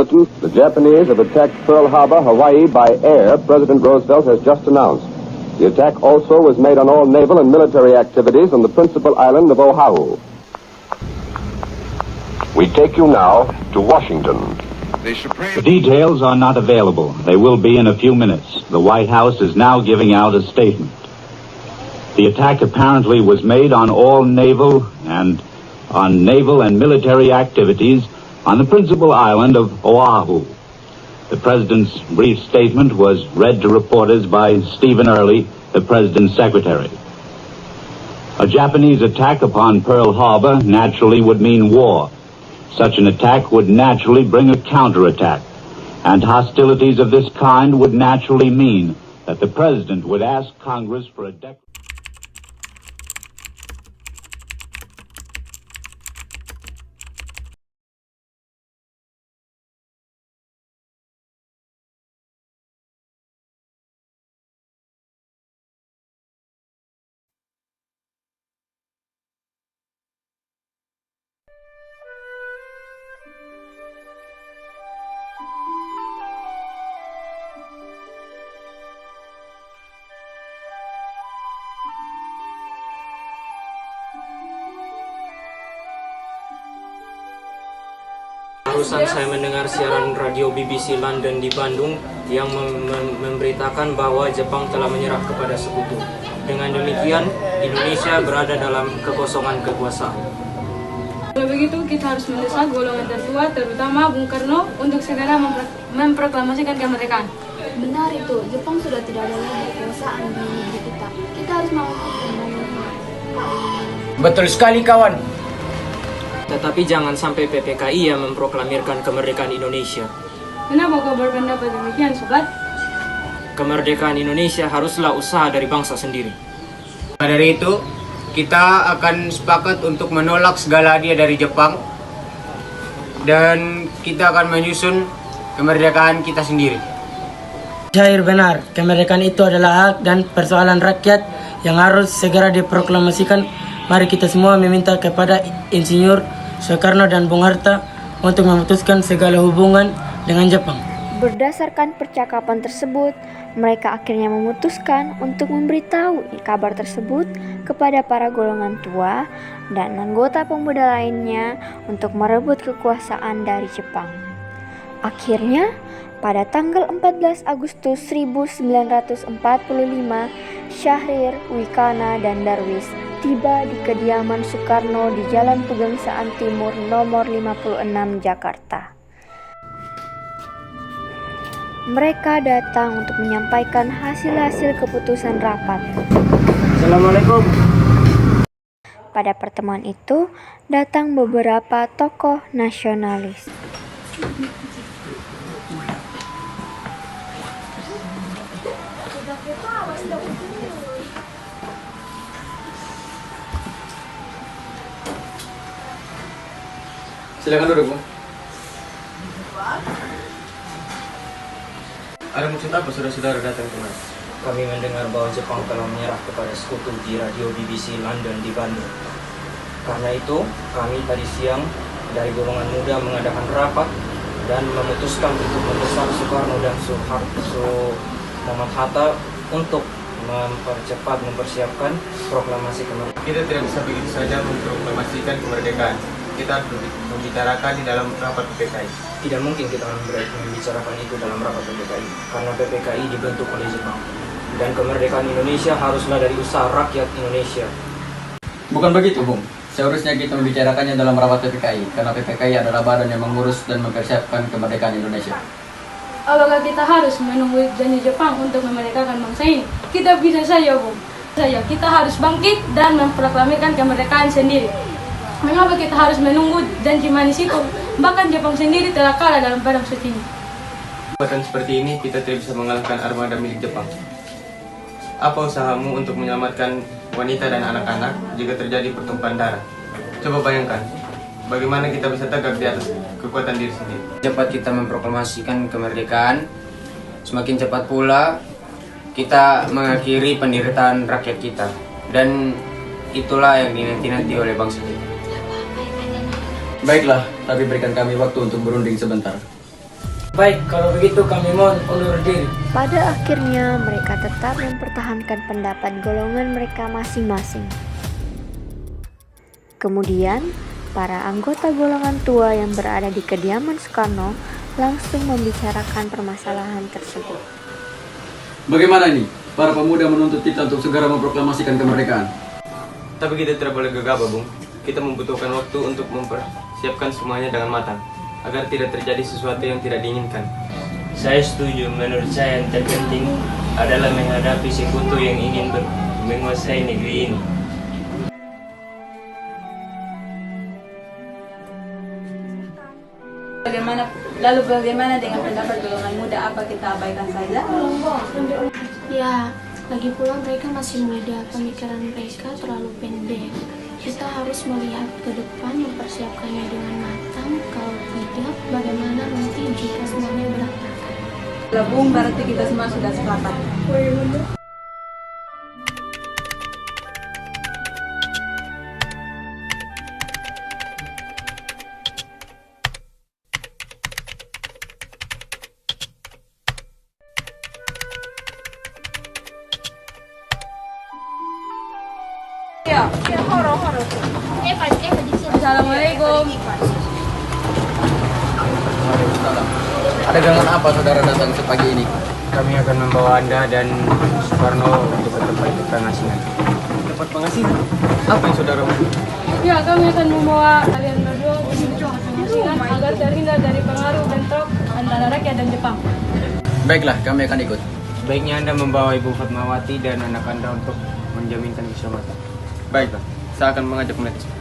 The Japanese have attacked Pearl Harbor, Hawaii, by air, President Roosevelt has just announced. The attack also was made on all naval and military activities on the principal island of Oahu. We take you now to Washington. The details are not available. They will be in a few minutes. The White House is now giving out a statement. The attack apparently was made on all naval and military activities on the principal island of Oahu. The President's brief statement was read to reporters by Stephen Early, the President's secretary. A Japanese attack upon Pearl Harbor naturally would mean war. Such an attack would naturally bring a counterattack, and hostilities of this kind would naturally mean that the President would ask Congress for a declaration. Barusan saya mendengar siaran radio BBC London di Bandung yang memberitakan bahwa Jepang telah menyerah kepada sekutu. Dengan demikian, Indonesia berada dalam kekosongan kekuasaan. Kalau begitu, kita harus mendesak golongan tertua, terutama Bung Karno, untuk segera memproklamasikan kemerdekaan. Benar itu, Jepang sudah tidak ada lagi kekuasaan di negeri kita. Kita harus melakukan pembangunan. Betul sekali, kawan. Tetapi jangan sampai PPKI yang memproklamirkan kemerdekaan Indonesia. Kenapa kau berpendapat demikian, sobat? Kemerdekaan Indonesia haruslah usaha dari bangsa sendiri. Dari itu, kita akan sepakat untuk menolak segala hadiah dari Jepang dan kita akan menyusun kemerdekaan kita sendiri. Syair benar, kemerdekaan itu adalah hak dan persoalan rakyat yang harus segera diproklamasikan. Mari kita semua meminta kepada Insinyur Soekarno dan Bung Hatta untuk memutuskan segala hubungan dengan Jepang. Berdasarkan percakapan tersebut, mereka akhirnya memutuskan untuk memberitahu kabar tersebut kepada para golongan tua dan anggota pemuda lainnya untuk merebut kekuasaan dari Jepang. Akhirnya, pada tanggal 14 Agustus 1945, Syahrir, Wikana, dan Darwis tiba di kediaman Soekarno di Jalan Pegangsaan Timur nomor 56 Jakarta. Mereka datang untuk menyampaikan hasil-hasil keputusan rapat. Assalamualaikum. Pada pertemuan itu, datang beberapa tokoh nasionalis. Silakan duduk, Bu. Ada maksud apa saudara-saudara datang kemari? Kami mendengar bahwa Jepang telah menyerah kepada sekutu di radio BBC London di Bandung. Karena itu, kami tadi siang dari golongan muda mengadakan rapat dan memutuskan untuk mendesak Soekarno dan Muhammad Hatta untuk mempersiapkan proklamasi kemerdekaan. Kita tidak bisa begitu saja memproklamasikan kemerdekaan. Kita harus membicarakan di dalam rapat PPKI. Tidak mungkin kita membicarakan itu dalam rapat PPKI, karena PPKI dibentuk oleh Jepang. Dan kemerdekaan Indonesia haruslah dari usaha rakyat Indonesia. Bukan begitu, Bung. Seharusnya kita membicarakannya dalam rapat PPKI, karena PPKI adalah badan yang mengurus dan mempersiapkan kemerdekaan Indonesia. Apakah kita harus menunggu janji Jepang untuk memerdekakan bangsa ini? Kita bisa saja, Bung. Kita harus bangkit dan memproklamirkan kemerdekaan sendiri. Mengapa kita harus menunggu janji manis itu? Bahkan Jepang sendiri telah kalah dalam perang Setini. Perbuatan seperti ini kita tidak bisa mengalahkan armada milik Jepang. Apa usahamu untuk menyelamatkan wanita dan anak-anak jika terjadi pertumpahan darah? Coba bayangkan, bagaimana kita bisa tegak di atas kekuatan diri sendiri. Cepat kita memproklamasikan kemerdekaan, semakin cepat pula kita mengakhiri penderitaan rakyat kita. Dan itulah yang dinanti-nanti oleh bangsa kita. Baiklah, tapi berikan kami waktu untuk berunding sebentar. Baik, kalau begitu kami mohon undur diri. Pada akhirnya mereka tetap mempertahankan pendapat golongan mereka masing-masing. Kemudian, para anggota golongan tua yang berada di kediaman Soekarno langsung membicarakan permasalahan tersebut. Bagaimana ini? Para pemuda menuntut kita untuk segera memproklamasikan kemerdekaan. Tapi kita tidak boleh gegabah, Bung. Kita membutuhkan waktu untuk mempersiapkan semuanya dengan matang, agar tidak terjadi sesuatu yang tidak diinginkan. Saya setuju. Menurut saya yang terpenting adalah menghadapi sekutu yang ingin menguasai negeri ini. Bagaimana dengan pendapat golongan muda? Apa kita abaikan saja? Ya, lagi pula mereka masih muda, pemikiran mereka terlalu pendek. Kita harus melihat ke depan, mempersiapkannya dengan matang. Kalau tidak, bagaimana nanti jika semuanya berantakan? Bung, berarti kita semua sudah sepakat. Assalamualaikum. Ada dengan apa saudara datang ke pagi ini? Kami akan membawa Anda dan Soekarno untuk ke tempat pengasihan. Tempat pengasihan? Apa yang saudara mau? Ya, kami akan membawa kalian berdua ke tempat pengasihan agar terhindar dari pengaruh bentrok antara rakyat dan Jepang. Baiklah, kami akan ikut. Sebaiknya Anda membawa Ibu Fatmawati dan anak Anda untuk menjaminkan keselamatan. Baiklah, saya akan mengajak mereka.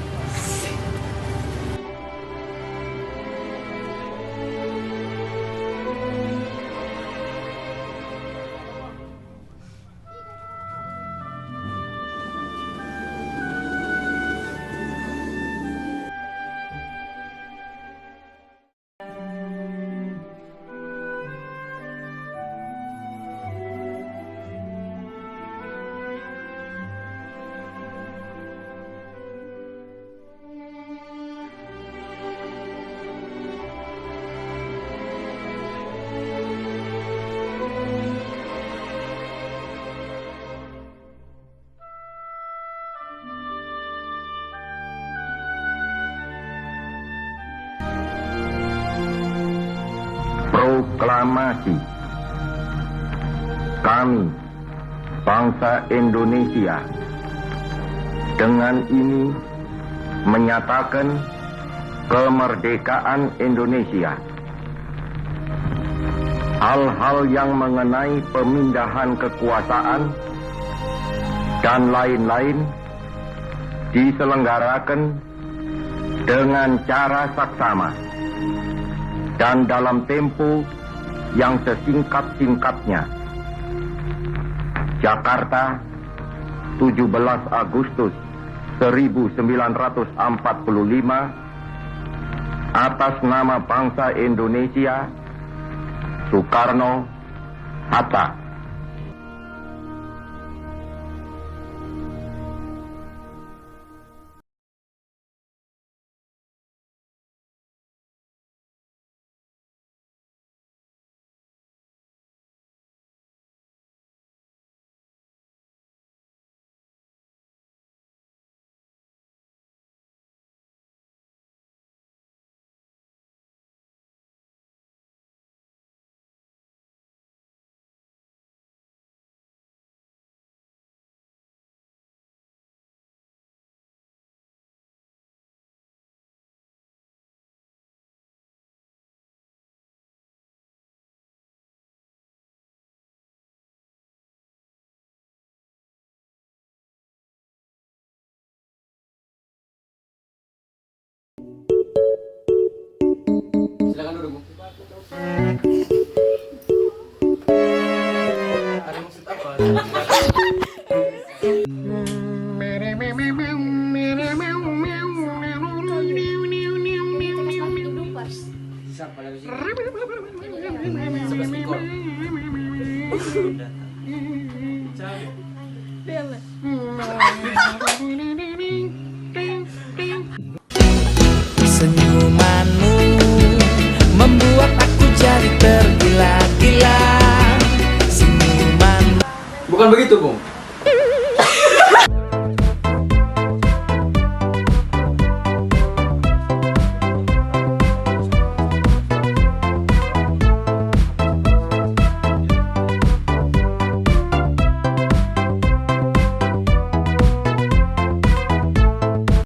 Proklamasi. Kami, bangsa Indonesia, dengan ini menyatakan kemerdekaan Indonesia. Hal-hal yang mengenai pemindahan kekuasaan dan lain-lain diselenggarakan dengan cara saksama dan dalam tempo yang sesingkat-singkatnya. Jakarta, 17 Agustus 1945, atas nama bangsa Indonesia, Soekarno, Hatta. Silakan duduk, Bu. Ada maksud apa? Senyumanmu membuat aku jadi begitu, Bung.